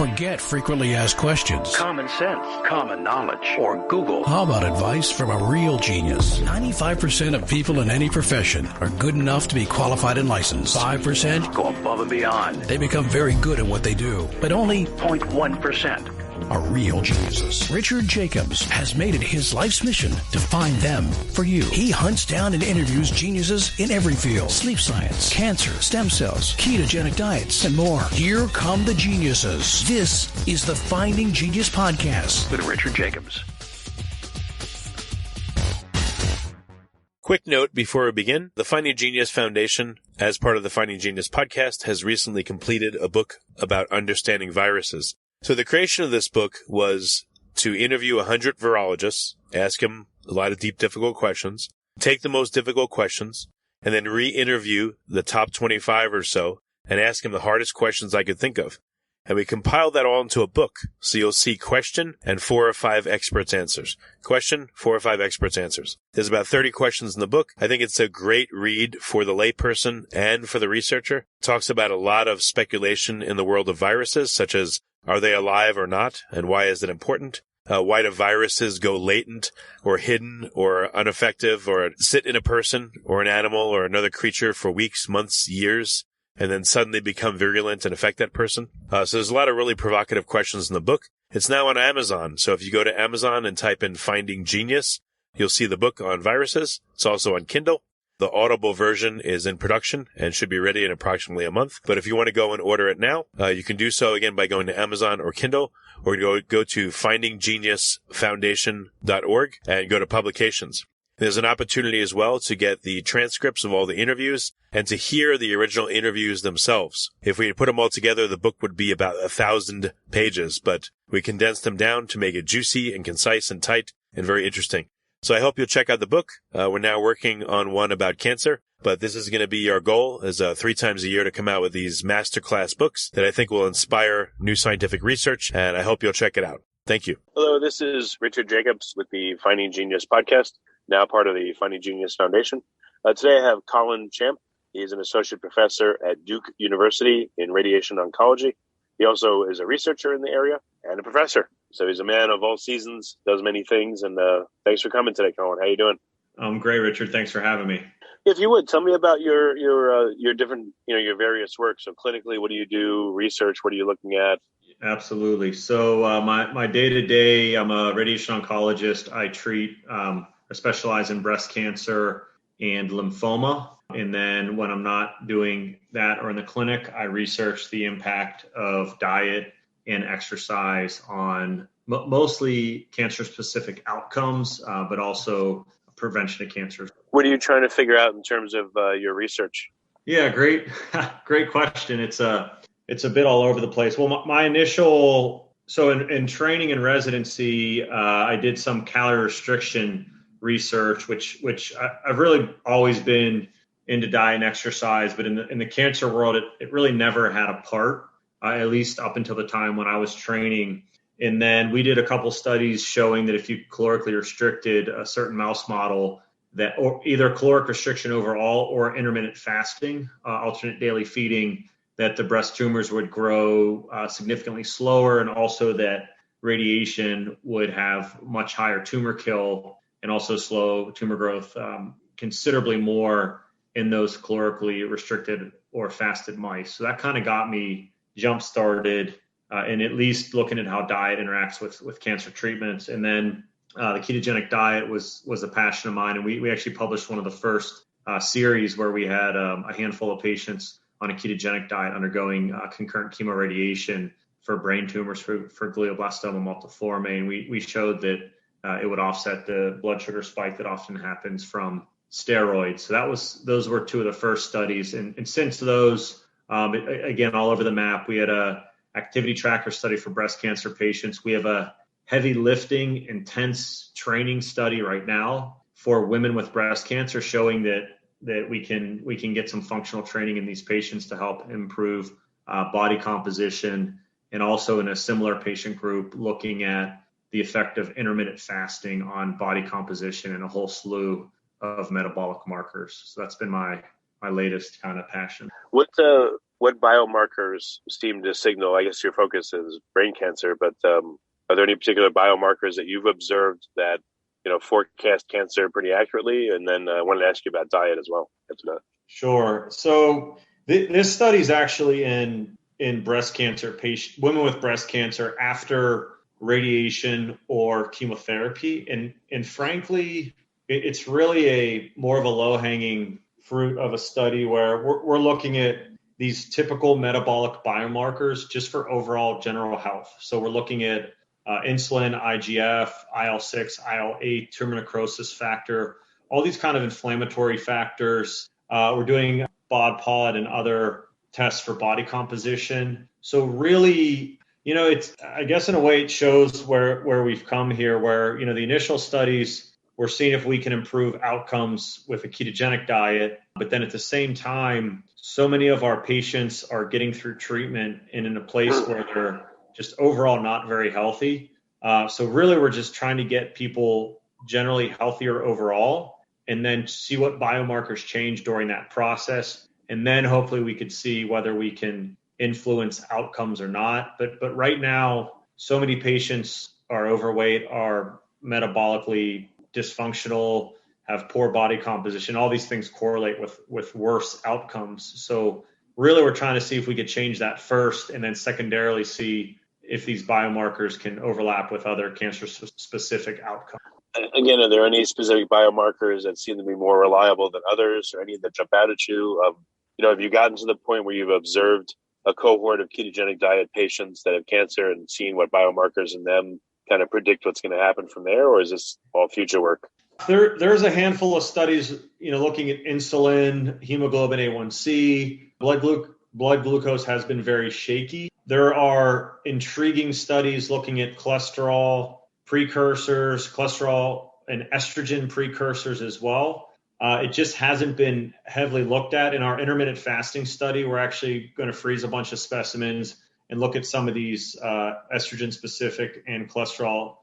Forget frequently asked questions. Common sense, common knowledge, or Google. How about advice from a real genius? 95% of people in any profession are good enough to be qualified and licensed. 5% go above and beyond. They become very good at what they do, but only 0.1% are real geniuses. Richard Jacobs has made it his life's mission to find them for you. He hunts down and interviews geniuses in every field: sleep science, cancer, stem cells, ketogenic diets, and more. Here come the geniuses. This is the Finding Genius Podcast with Richard Jacobs. Quick note before we begin, the Finding Genius Foundation, as part of the Finding Genius podcast, has recently completed a book about understanding viruses. So the creation of this book was to interview 100 virologists, ask them a lot of deep, difficult questions, take the most difficult questions, and then re-interview the top 25 or so and ask them the hardest questions I could think of. And we compiled that all into a book. So you'll see question and 4 or 5 experts' answers. Question, 4 or 5 experts' answers. There's about 30 questions in the book. I think it's a great read for the layperson and for the researcher. It talks about a lot of speculation in the world of viruses, such as are they alive or not, and why is it important? Why do viruses go latent or hidden or ineffective or sit in a person or an animal or another creature for weeks, months, years, and then suddenly become virulent and affect that person? So there's a lot of really provocative questions in the book. It's now on Amazon. So if you go to Amazon and type in Finding Genius, you'll see the book on viruses. It's also on Kindle. The Audible version is in production and should be ready in approximately a month. But if you want to go and order it now, you can do so again by going to Amazon or Kindle, or go to findinggeniusfoundation.org and go to publications. There's an opportunity as well to get the transcripts of all the interviews and to hear the original interviews themselves. If we put them all together, the book would be about 1,000 pages, but we condensed them down to make it juicy and concise and tight and very interesting. So I hope you'll check out the book. We're now working on one about cancer, but this is going to be our goal is 3 times a year to come out with these masterclass books that I think will inspire new scientific research, and I hope you'll check it out. Thank you. Hello, this is Richard Jacobs with the Finding Genius podcast, now part of the Finding Genius Foundation. Today I have Colin Champ. He's an associate professor at Duke University in radiation oncology. He also is a researcher in the area and a professor. So he's a man of all seasons, does many things. And thanks for coming today, Colin. How you doing? I'm great, Richard. Thanks for having me. If you would, tell me about your different, your various work. So clinically, what do you do? Research, what are you looking at? Absolutely. So my day-to-day, I'm a radiation oncologist. I specialize in breast cancer and lymphoma. And then when I'm not doing that or in the clinic, I research the impact of diet and exercise on mostly cancer-specific outcomes, but also prevention of cancer. What are you trying to figure out in terms of your research? Yeah, great question. It's a bit all over the place. Well, my initial, in training and residency, I did some calorie restriction research, which I've really always been into diet and exercise, but in the cancer world, it really never had a part. At least up until the time when I was training. And then we did a couple studies showing that if you calorically restricted a certain mouse model, that or either caloric restriction overall or intermittent fasting, alternate daily feeding, that the breast tumors would grow significantly slower, and also that radiation would have much higher tumor kill and also slow tumor growth considerably more in those calorically restricted or fasted mice. So that kind of got me jump-started in at least looking at how diet interacts with cancer treatments. And then the ketogenic diet was a passion of mine. And we actually published one of the first series where we had a handful of patients on a ketogenic diet undergoing concurrent chemoradiation for brain tumors for glioblastoma multiforme. And we showed that it would offset the blood sugar spike that often happens from steroids. So those were 2 of the first studies. And since those, again, all over the map, we had a activity tracker study for breast cancer patients. We have a heavy lifting, intense training study right now for women with breast cancer, showing that we can get some functional training in these patients to help improve body composition, and also in a similar patient group looking at the effect of intermittent fasting on body composition and a whole slew of metabolic markers. So that's been my latest kind of passion. What what biomarkers seem to signal, I guess your focus is brain cancer, but are there any particular biomarkers that you've observed that, forecast cancer pretty accurately? And then I wanted to ask you about diet as well. Sure. So this study is actually in breast cancer patients, women with breast cancer after radiation or chemotherapy. And frankly, it's really more of a low-hanging fruit of a study where we're looking at these typical metabolic biomarkers just for overall general health. So we're looking at insulin, IGF, IL-6, IL-8, tumor necrosis factor, all these kind of inflammatory factors. We're doing BOD-POD and other tests for body composition. So really, it's, I guess in a way it shows where we've come here, where, the initial studies, we're seeing if we can improve outcomes with a ketogenic diet. But then at the same time, so many of our patients are getting through treatment and in a place where they're just overall not very healthy. So really, we're just trying to get people generally healthier overall, and then see what biomarkers change during that process. And then hopefully we could see whether we can influence outcomes or not. But right now, so many patients are overweight, are metabolically dysfunctional, have poor body composition. All these things correlate with worse outcomes. So really, we're trying to see if we could change that first, and then secondarily see if these biomarkers can overlap with other cancer-specific outcomes. Again, are there any specific biomarkers that seem to be more reliable than others, or any that jump out at you? Have you gotten to the point where you've observed a cohort of ketogenic diet patients that have cancer and seen what biomarkers in them kind of predict what's going to happen from there, or is this all future work? There's a handful of studies, looking at insulin, hemoglobin A1C, blood glucose has been very shaky. There are intriguing studies looking at cholesterol precursors, cholesterol and estrogen precursors as well. It just hasn't been heavily looked at. In our intermittent fasting study, we're actually going to freeze a bunch of specimens and look at some of these estrogen specific and cholesterol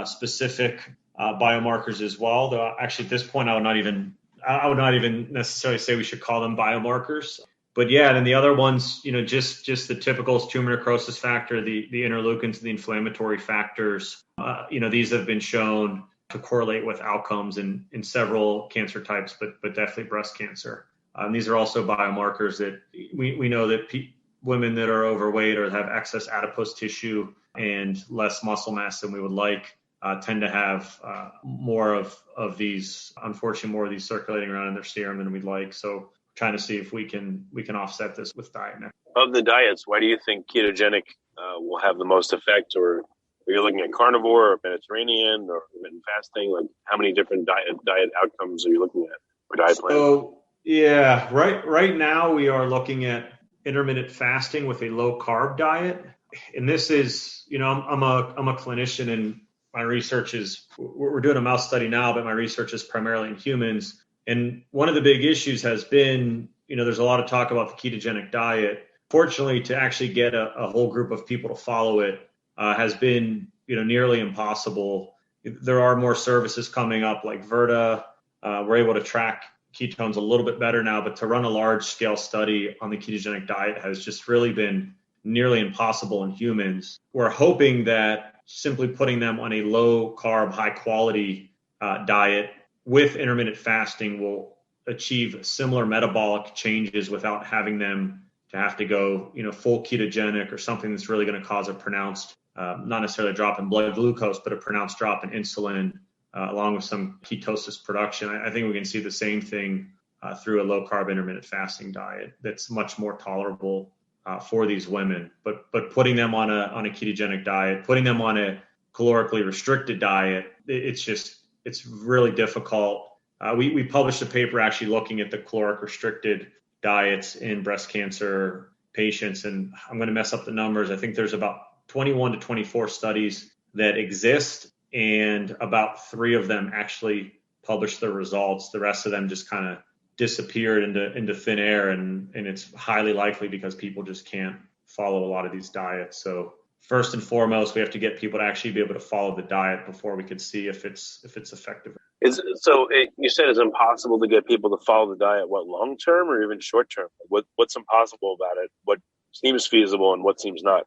specific biomarkers as well. Though actually at this point, I would not even necessarily say we should call them biomarkers. But yeah, then the other ones, just the typical tumor necrosis factor, the interleukins, the inflammatory factors, these have been shown to correlate with outcomes in several cancer types, but definitely breast cancer. These are also biomarkers that we know that women that are overweight or have excess adipose tissue and less muscle mass than we would like tend to have more of these, unfortunately, more of these circulating around in their serum than we'd like. So trying to see if we can offset this with diet now. Of the diets, why do you think ketogenic will have the most effect? Or are you looking at carnivore or Mediterranean or intermittent fasting? Like, how many different diet outcomes are you looking at for diet plans? So yeah, right now we are looking at intermittent fasting with a low carb diet, and this is, I'm a clinician, and my research is, we're doing a mouse study now, but my research is primarily in humans. And one of the big issues has been, there's a lot of talk about the ketogenic diet. Fortunately, to actually get a whole group of people to follow it has been, nearly impossible. There are more services coming up like Virta. We're able to track ketones a little bit better now, but to run a large scale study on the ketogenic diet has just really been nearly impossible in humans. We're hoping that simply putting them on a low carb, high quality diet with intermittent fasting will achieve similar metabolic changes without having them to have to go, full ketogenic or something that's really going to cause a pronounced, not necessarily a drop in blood glucose, but a pronounced drop in insulin, along with some ketosis production. I think we can see the same thing through a low carb intermittent fasting diet that's much more tolerable for these women. But putting them on a ketogenic diet, putting them on a calorically restricted diet, it's really difficult. We published a paper actually looking at the caloric restricted diets in breast cancer patients, and I'm going to mess up the numbers. I think there's about 21 to 24 studies that exist, and about 3 of them actually published their results. The rest of them just kind of disappeared into thin air, and it's highly likely because people just can't follow a lot of these diets. So first and foremost, we have to get people to actually be able to follow the diet before we could see if it's effective. You said it's impossible to get people to follow the diet, what, long term or even short term? What's impossible about it? What seems feasible and what seems not?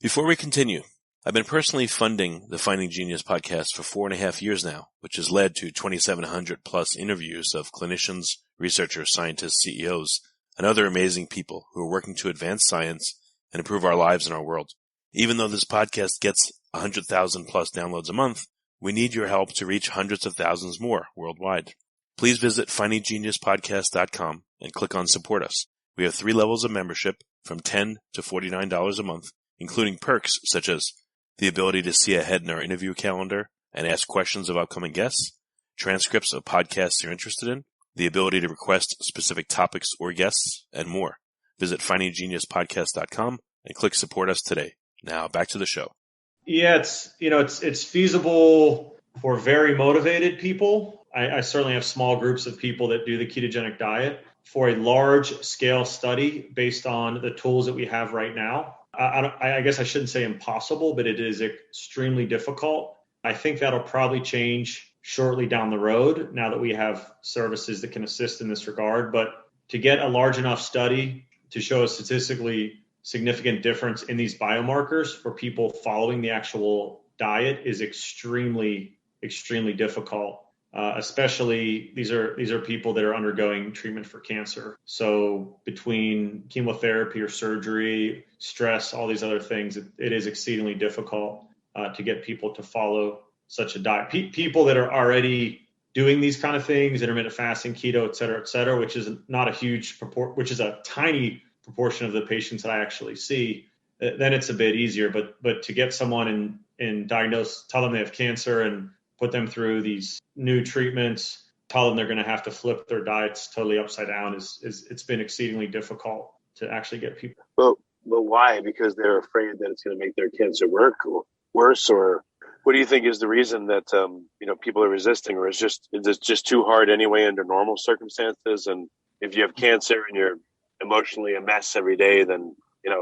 Before we continue, I've been personally funding the Finding Genius podcast for 4.5 years now, which has led to 2,700 plus interviews of clinicians, researchers, scientists, CEOs, and other amazing people who are working to advance science and improve our lives and our world. Even though this podcast gets 100,000 plus downloads a month, we need your help to reach hundreds of thousands more worldwide. Please visit findinggeniuspodcast.com and click on Support Us. We have 3 levels of membership from $10 to $49 a month, including perks such as the ability to see ahead in our interview calendar and ask questions of upcoming guests, transcripts of podcasts you're interested in, the ability to request specific topics or guests, and more. Visit findinggeniuspodcast.com and click Support Us today. Now back to the show. Yeah, it's feasible for very motivated people. I certainly have small groups of people that do the ketogenic diet. For a large scale study based on the tools that we have right now, I guess I shouldn't say impossible, but it is extremely difficult. I think that'll probably change shortly down the road now that we have services that can assist in this regard. But to get a large enough study to show a statistically significant difference in these biomarkers for people following the actual diet is extremely, extremely difficult. Especially these are people that are undergoing treatment for cancer. So between chemotherapy or surgery, stress, all these other things, it is exceedingly difficult to get people to follow such a diet. People that are already doing these kind of things, intermittent fasting, keto, et cetera, which is not a huge which is a tiny proportion of the patients that I actually see, then it's a bit easier. But to get someone and diagnose, tell them they have cancer and put them through these new treatments, tell them they're going to have to flip their diets totally upside down it's been exceedingly difficult to actually get people. Well, why? Because they're afraid that it's going to make their cancer worse, or what do you think is the reason that people are resisting, or is it just too hard anyway under normal circumstances? And if you have cancer and you're emotionally a mess every day, then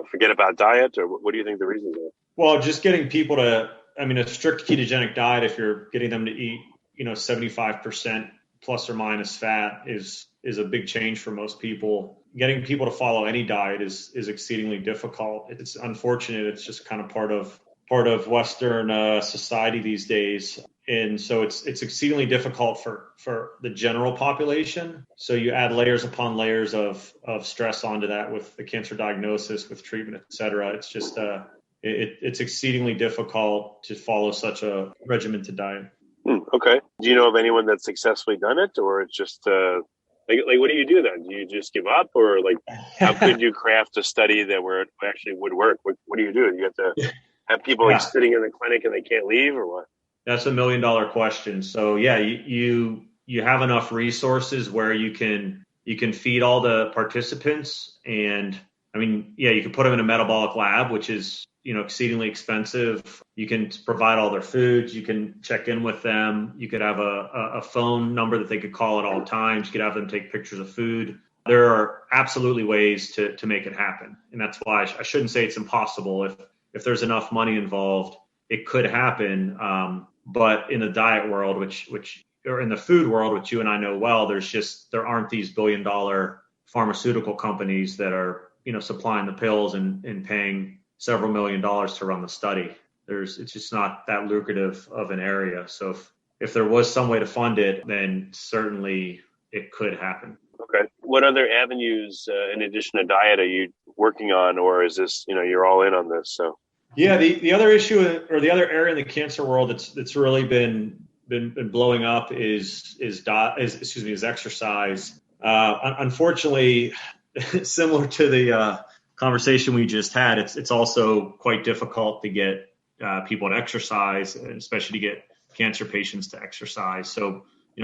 forget about diet, or what do you think the reasons are? Well, just getting people to, a strict ketogenic diet, if you're getting them to eat 75% plus or minus fat is a big change for most people. Getting people to follow any diet is exceedingly difficult. It's unfortunate. It's just kind of part of Western society these days. And so it's exceedingly difficult for the general population. So you add layers upon layers of stress onto that with the cancer diagnosis, with treatment, et cetera. It's just it's exceedingly difficult to follow such a regimented diet. Okay. Do you know of anyone that's successfully done it, or it's just like what do you do then? Do you just give up, or how could you craft a study that where it actually would work? What do you do? You have to have people sitting in the clinic and they can't leave, or what? That's $1 million question. So yeah, you have enough resources where you can feed all the participants, and you can put them in a metabolic lab, which is exceedingly expensive. You can provide all their foods. You can check in with them. You could have a phone number that they could call at all times. You could have them take pictures of food. There are absolutely ways to make it happen. And that's why I shouldn't say it's impossible. If there's enough money involved, it could happen. But in the diet world, or in the food world, which you and I know well, there aren't these billion-dollar pharmaceutical companies that are, supplying the pills and paying several $1 million to run the study. It's just not that lucrative of an area. So if there was some way to fund it, then certainly it could happen. Okay. What other avenues in addition to diet are you working on, or is this, you're all in on this? So yeah, the other issue, or the other area in the cancer world that's really been blowing up is exercise. Unfortunately, similar to the conversation we just had, it's also quite difficult to get people to exercise, and especially to get cancer patients to exercise. So,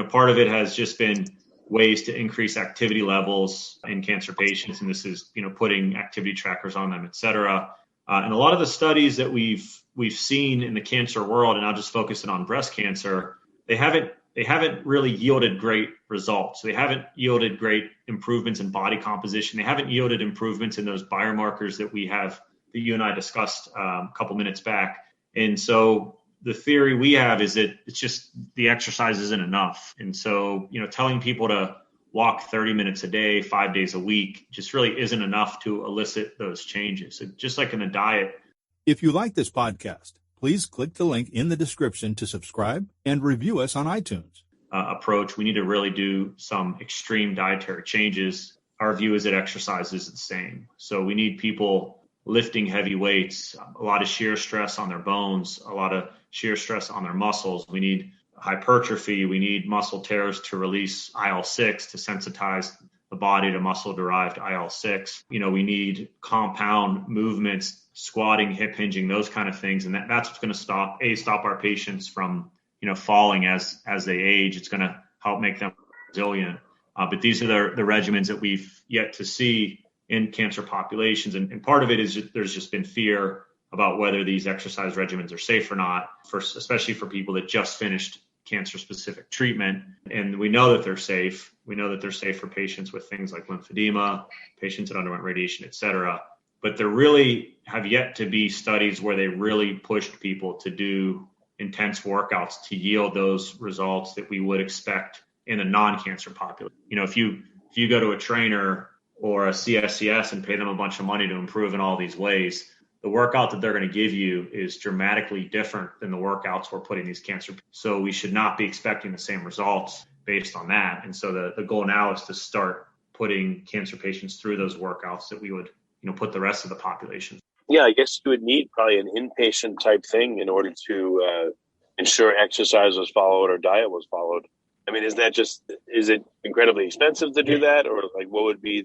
part of it has just been ways to increase activity levels in cancer patients, and this is, putting activity trackers on them, et cetera. And a lot of the studies that we've seen in the cancer world, and I'll just focus it on breast cancer, they haven't really yielded great results. They haven't yielded great improvements in body composition. They haven't yielded improvements in those biomarkers that we have you and I discussed a couple minutes back. And so the theory we have is that it's just the exercise isn't enough. And so, telling people to walk 30 minutes a day, 5 days a week, just really isn't enough to elicit those changes. So just like in a diet. If you like this podcast, please click the link in the description to subscribe and review us on iTunes. Approach, we need to really do some extreme dietary changes. Our view is that exercise is the same. So we need people lifting heavy weights, a lot of shear stress on their bones, a lot of shear stress on their muscles. We need hypertrophy. We need muscle tears to release IL-6 to sensitize the body to muscle-derived IL-6. We need compound movements, squatting, hip hinging, those kind of things. And that's what's going to stop our patients from falling as they age. It's going to help make them resilient. But these are the regimens that we've yet to see in cancer populations. And part of it is there's just been fear about whether these exercise regimens are safe or not, especially for people that just finished cancer-specific treatment. And we know that they're safe. We know that they're safe for patients with things like lymphedema, patients that underwent radiation, et cetera. But there really have yet to be studies where they really pushed people to do intense workouts to yield those results that we would expect in a non-cancer population. If you go to a trainer or a CSCS and pay them a bunch of money to improve in all these ways, the workout that they're going to give you is dramatically different than the workouts we're putting these cancer. So we should not be expecting the same results based on that. And so the goal now is to start putting cancer patients through those workouts that we would, put the rest of the population. Yeah, I guess you would need probably an inpatient type thing in order to ensure exercise was followed or diet was followed. I mean, is it incredibly expensive to do that? Or like, what would be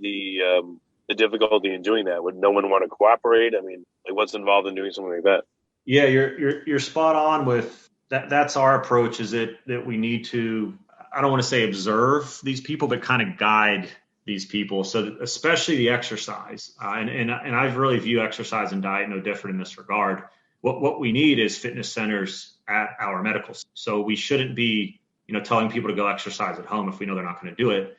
the difficulty in doing that? Would no one want to cooperate? I mean, like, what's involved in doing something like that? Yeah, you're spot on with that. That's our approach, is that we need to, I don't want to say observe these people, but kind of guide these people. So especially the exercise, and I really view exercise and diet no different in this regard. What we need is fitness centers at our medical. So we shouldn't be, telling people to go exercise at home if we know they're not going to do it.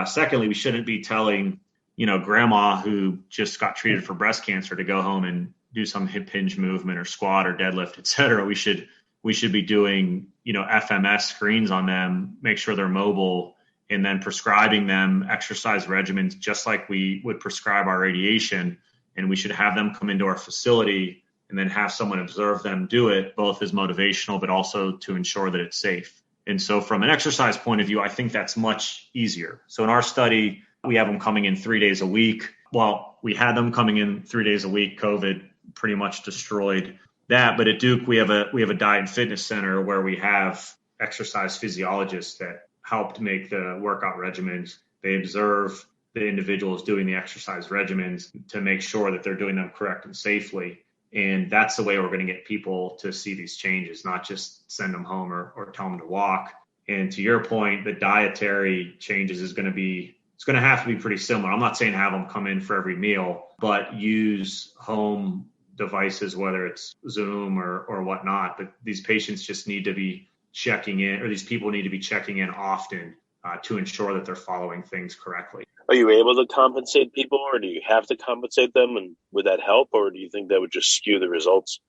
Secondly, we shouldn't be telling, grandma who just got treated for breast cancer to go home and do some hip hinge movement or squat or deadlift, et cetera. We should be doing, FMS screens on them, make sure they're mobile, and then prescribing them exercise regimens just like we would prescribe our radiation. And we should have them come into our facility and then have someone observe them do it, both as motivational, but also to ensure that it's safe. And so from an exercise point of view, I think that's much easier. So in our study, we have them coming in 3 days a week. Well, we had them coming in 3 days a week. COVID pretty much destroyed that. But at Duke, we have a diet and fitness center where we have exercise physiologists that helped make the workout regimens. They observe the individuals doing the exercise regimens to make sure that they're doing them correct and safely. And that's the way we're going to get people to see these changes, not just send them home or tell them to walk. And to your point, the dietary changes it's going to have to be pretty similar. I'm not saying have them come in for every meal, but use home devices, whether it's Zoom or whatnot. But these patients just need to be checking in, or these people need to be checking in often to ensure that they're following things correctly. Are you able to compensate people, or do you have to compensate them? And would that help, or do you think that would just skew the results?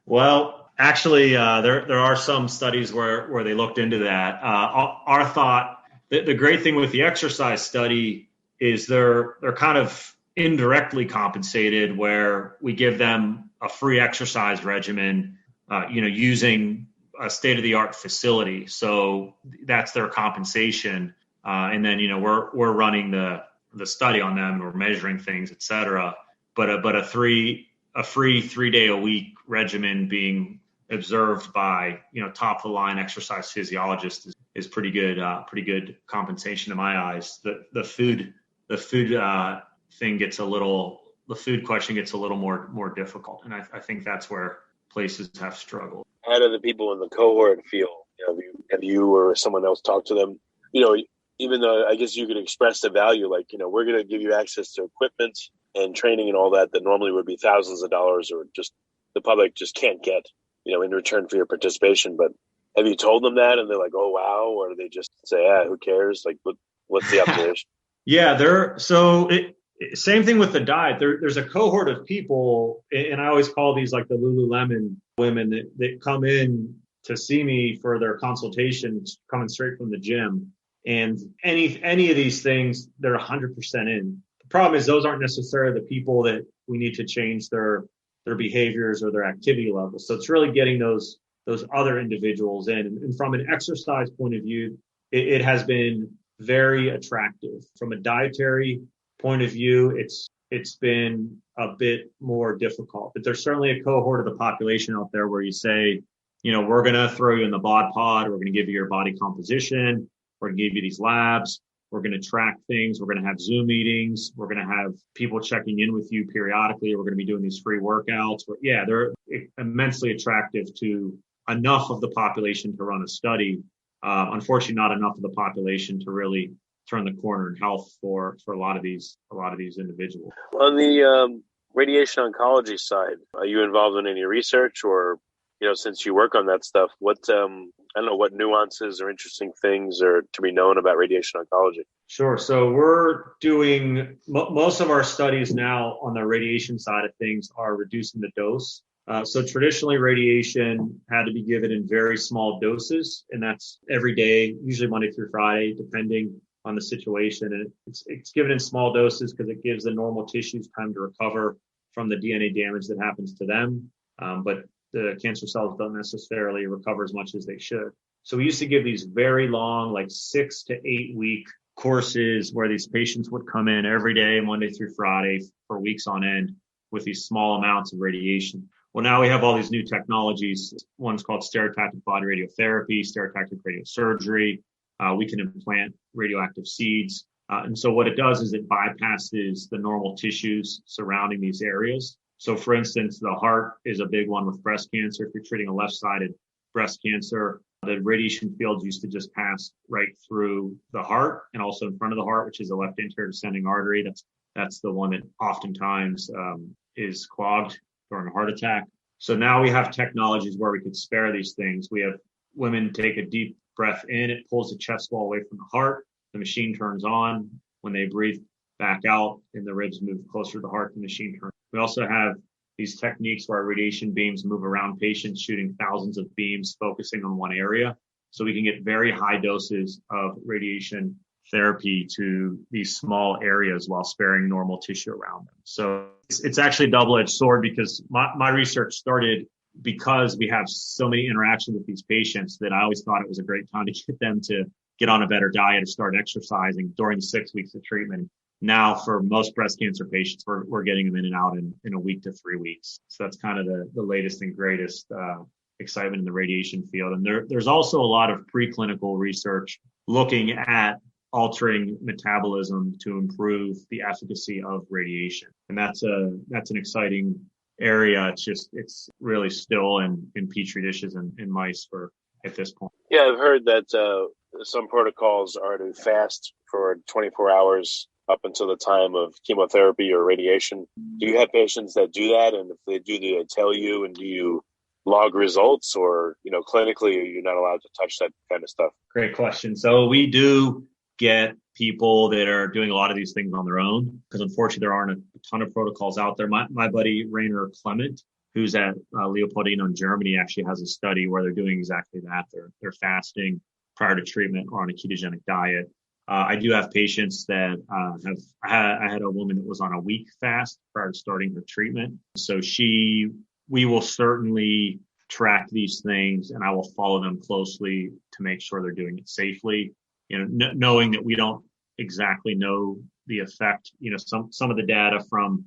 Well, actually, there are some studies where they looked into that. Our thought, the great thing with the exercise study is they're kind of indirectly compensated, where we give them a free exercise regimen, using a state-of-the-art facility. So that's their compensation. And then, we're running the study on them and we're measuring things, et cetera. But a free 3 day a week regimen being observed by, top of the line exercise physiologists is pretty good compensation in my eyes. The food thing gets the food question gets a little more difficult. And I think that's where places have struggled. How do the people in the cohort feel? Have you or someone else talked to them? Even though I guess you could express the value, like, we're going to give you access to equipment and training and all that normally would be thousands of dollars, or just the public just can't get, in return for your participation. But have you told them that and they're like, oh, wow? Or do they just say, who cares? Like, what's the observation? Yeah, Same thing with the diet. There's a cohort of people, and I always call these like the Lululemon women that come in to see me for their consultations, coming straight from the gym. And any of these things, they're 100% in. The problem is those aren't necessarily the people that we need to change their behaviors or their activity levels. So it's really getting those other individuals in. And from an exercise point of view, it has been very attractive. From a dietary point of view, it's been a bit more difficult. But there's certainly a cohort of the population out there where you say, we're going to throw you in the bod pod. We're going to give you your body composition. We're going to give you these labs. We're going to track things. We're going to have Zoom meetings. We're going to have people checking in with you periodically. We're going to be doing these free workouts. But yeah, they're immensely attractive to enough of the population to run a study. Unfortunately, not enough of the population to really turn the corner in health for a lot of these individuals. On the radiation oncology side, are you involved in any research, or since you work on that stuff, what what nuances or interesting things are to be known about radiation oncology? Sure. So we're doing most of our studies now on the radiation side of things are reducing the dose. So traditionally, radiation had to be given in very small doses, and that's every day, usually Monday through Friday, depending on the situation. And it's given in small doses because it gives the normal tissues time to recover from the DNA damage that happens to them. But the cancer cells don't necessarily recover as much as they should. So we used to give these very long, like 6 to 8 week courses where these patients would come in every day, Monday through Friday, for weeks on end with these small amounts of radiation. Well, now we have all these new technologies. One's called stereotactic body radiotherapy, stereotactic radiosurgery. We can implant radioactive seeds. And so what it does is it bypasses the normal tissues surrounding these areas. So for instance, the heart is a big one with breast cancer. If you're treating a left-sided breast cancer, the radiation fields used to just pass right through the heart and also in front of the heart, which is the left anterior descending artery. That's the one that oftentimes is clogged during a heart attack. So now we have technologies where we could spare these things. We have women take a deep breath in, it pulls the chest wall away from the heart. The machine turns on. When they breathe back out and the ribs move closer to the heart, the machine turns. We also have these techniques where radiation beams move around patients, shooting thousands of beams, focusing on one area. So we can get very high doses of radiation therapy to these small areas while sparing normal tissue around them. So it's actually a double-edged sword because my research started because we have so many interactions with these patients that I always thought it was a great time to get them to get on a better diet or start exercising during the 6 weeks of treatment. Now, for most breast cancer patients, we're getting them in and out in a week to 3 weeks. So that's kind of the latest and greatest excitement in the radiation field. And there's also a lot of preclinical research looking at altering metabolism to improve the efficacy of radiation. And that's an exciting area. It's really still in petri dishes and in mice at this point. Yeah, I've heard that some protocols are to fast for 24 hours up until the time of chemotherapy or radiation. Do you have patients that do that? And if they do they tell you, and do you log results, or, clinically, are you not allowed to touch that kind of stuff? Great question. So we do get people that are doing a lot of these things on their own because unfortunately there aren't a ton of protocols out there. My buddy Rainer Clement, who's at Leopoldina in Germany, actually has a study where they're doing exactly that. They're fasting prior to treatment or on a ketogenic diet. I do have patients that I had a woman that was on a week fast prior to starting her treatment. So we will certainly track these things, and I will follow them closely to make sure they're doing it safely. Knowing that we don't exactly know the effect. Some of the data from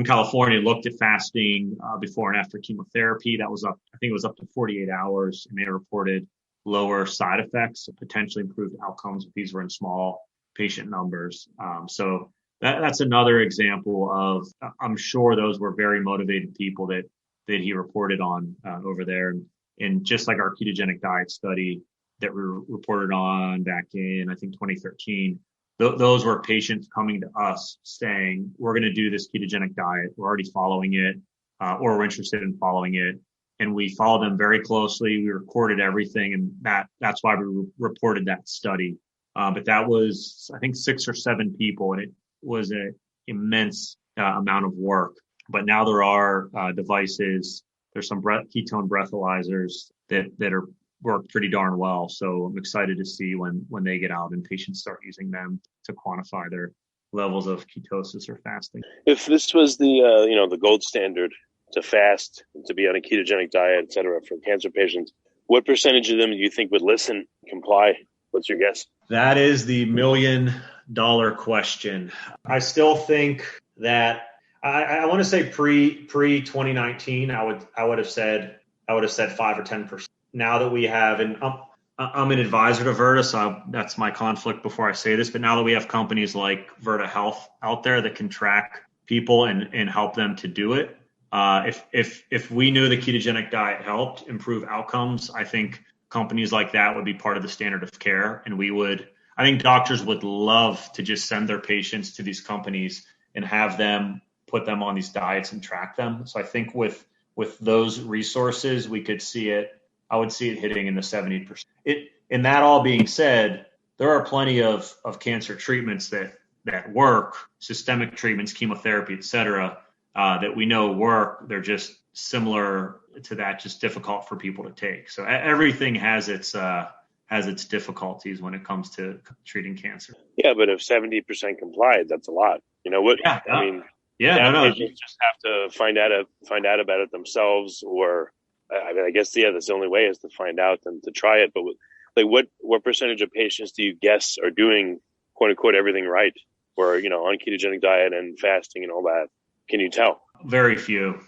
California looked at fasting before and after chemotherapy. That was up, I think it was up to 48 hours, and they reported lower side effects, so potentially improved outcomes if these were in small patient numbers. So that's another example of, I'm sure those were very motivated people that he reported on over there. And just like our ketogenic diet study that we reported on back in, I think, 2013, those were patients coming to us saying, we're going to do this ketogenic diet. We're already following it, or we're interested in following it. And we followed them very closely. We recorded everything, and that's why we reported that study. But that was, I think, 6 or 7 people, and it was immense amount of work. But now there are devices. There's some ketone breathalyzers that are work pretty darn well. So I'm excited to see when they get out and patients start using them to quantify their levels of ketosis or fasting. If this was the gold standard to fast, to be on a ketogenic diet, et cetera, for cancer patients, what percentage of them do you think would listen, comply? What's your guess? That is the $1 million question. I still think that I want to say pre 2019, I would have said 5 or 10%. Now that we have, and I'm an advisor to Virta, so that's my conflict before I say this. But now that we have companies like Virta Health out there that can track people and help them to do it, if we knew the ketogenic diet helped improve outcomes, I think companies like that would be part of the standard of care. And I think doctors would love to just send their patients to these companies and have them put them on these diets and track them. So I think with those resources, we could see it. I would see it hitting in the 70%. And that all being said, there are plenty of cancer treatments that work, systemic treatments, chemotherapy, et cetera, that we know work. They're just similar to that, just difficult for people to take. So everything has its difficulties when it comes to treating cancer. Yeah, but if 70% complied, that's a lot. You know what? Yeah, I mean, patients just have to find out about it themselves, or I guess that's the only way is to find out and to try it. But what percentage of patients do you guess are doing quote unquote everything right, or on ketogenic diet and fasting and all that? Can you tell? Very few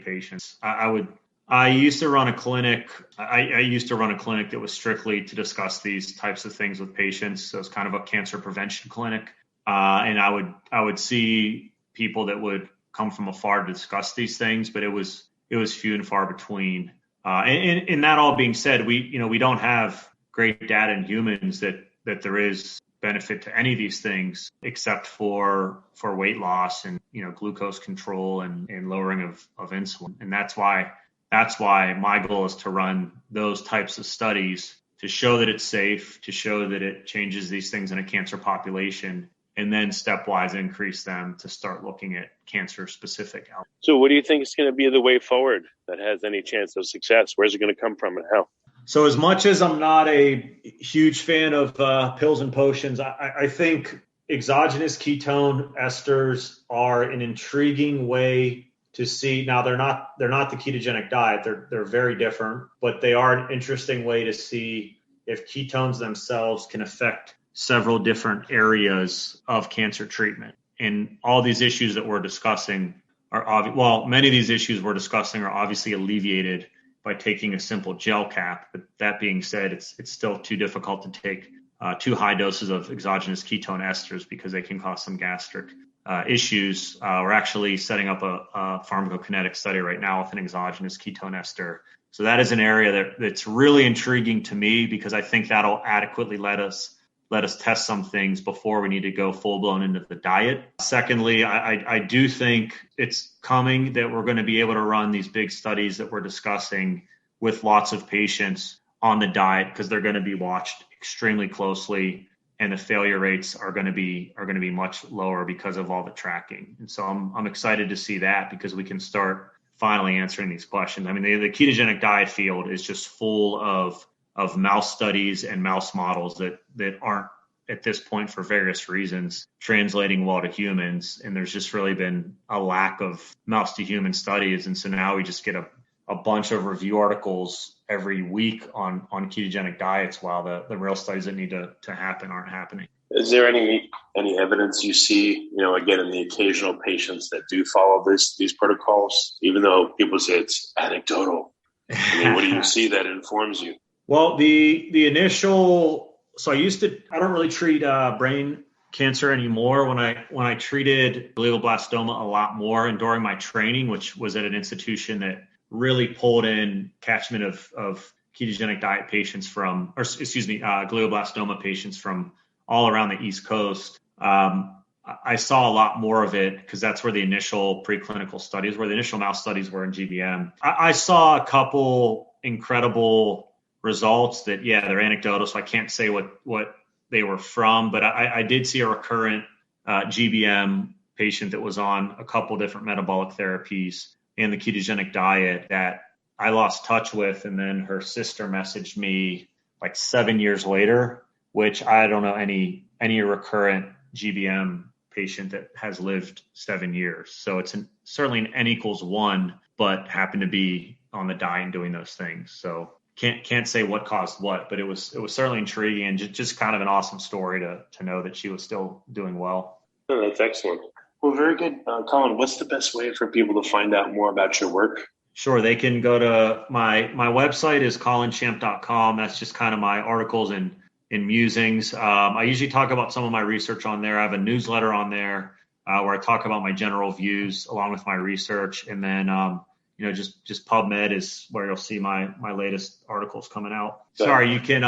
patients. I used to run a clinic. I used to run a clinic that was strictly to discuss these types of things with patients. So it's kind of a cancer prevention clinic. And I would see people that would come from afar to discuss these things, but it was few and far between. And that all being said, we don't have great data in humans that there is benefit to any of these things except for weight loss and glucose control and lowering of insulin. And that's why my goal is to run those types of studies to show that it's safe, to show that it changes these things in a cancer population, and then stepwise increase them to start looking at cancer specific outcomes. So what do you think is going to be the way forward that has any chance of success? Where's it going to come from and how? So as much as I'm not a huge fan of pills and potions, I think exogenous ketone esters are an intriguing way to see. Now they're not the ketogenic diet. They're very different, but they are an interesting way to see if ketones themselves can affect several different areas of cancer treatment. And all these issues that we're discussing many of these issues we're discussing are obviously alleviated by taking a simple gel cap. But that being said, it's still too difficult to take too high doses of exogenous ketone esters because they can cause some gastric issues. We're actually setting up a pharmacokinetic study right now with an exogenous ketone ester. So that is an area that's really intriguing to me because I think that'll adequately let us test some things before we need to go full blown into the diet. Secondly, I do think it's coming that we're going to be able to run these big studies that we're discussing with lots of patients on the diet because they're going to be watched extremely closely and the failure rates are going to be much lower because of all the tracking. And so I'm excited to see that because we can start finally answering these questions. I mean, the ketogenic diet field is just full of mouse studies and mouse models that aren't at this point for various reasons translating well to humans. And there's just really been a lack of mouse to human studies. And so now we just get a bunch of review articles every week on ketogenic diets while the real studies that need to happen aren't happening. Is there any evidence you see, again, in the occasional patients that do follow these protocols, even though people say it's anecdotal? I mean, what do you see that informs you? Well, the initial, so I don't really treat brain cancer anymore. When I treated glioblastoma a lot more, and during my training, which was at an institution that really pulled in catchment of ketogenic diet patients glioblastoma patients from all around the East Coast. I saw a lot more of it because that's where the initial preclinical studies were. The initial mouse studies were in GBM. I saw a couple incredible results that, they're anecdotal, so I can't say what they were from, but I did see a recurrent GBM patient that was on a couple different metabolic therapies and the ketogenic diet that I lost touch with. And then her sister messaged me like 7 years later, which I don't know any recurrent GBM patient that has lived 7 years. So it's certainly an N=1, but happened to be on the diet and doing those things. So can't say what caused what, but it was certainly intriguing and just kind of an awesome story to know that she was still doing well. Oh, that's excellent. Well, very good. Colin, what's the best way for people to find out more about your work? Sure. They can go to my website is colinchamp.com. That's just kind of my articles and musings. I usually talk about some of my research on there. I have a newsletter on there where I talk about my general views along with my research. And then, just PubMed is where you'll see my latest articles coming out. Sorry, you can,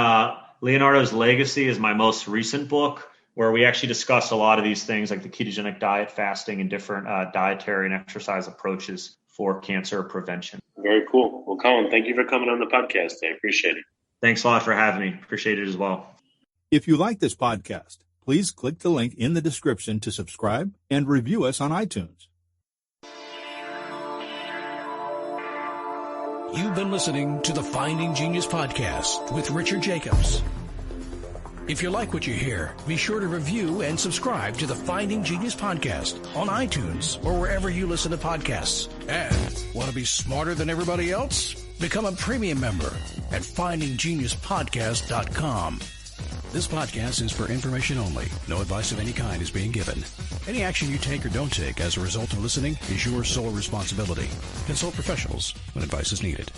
Leonardo's Legacy is my most recent book where we actually discuss a lot of these things like the ketogenic diet, fasting, and different dietary and exercise approaches for cancer prevention. Very cool. Well, Colin, thank you for coming on the podcast. I appreciate it. Thanks a lot for having me. Appreciate it as well. If you like this podcast, please click the link in the description to subscribe and review us on iTunes. You've been listening to the Finding Genius podcast with Richard Jacobs. If you like what you hear, be sure to review and subscribe to the Finding Genius podcast on iTunes or wherever you listen to podcasts. And want to be smarter than everybody else? Become a premium member at findinggeniuspodcast.com. This podcast is for information only. No advice of any kind is being given. Any action you take or don't take as a result of listening is your sole responsibility. Consult professionals when advice is needed.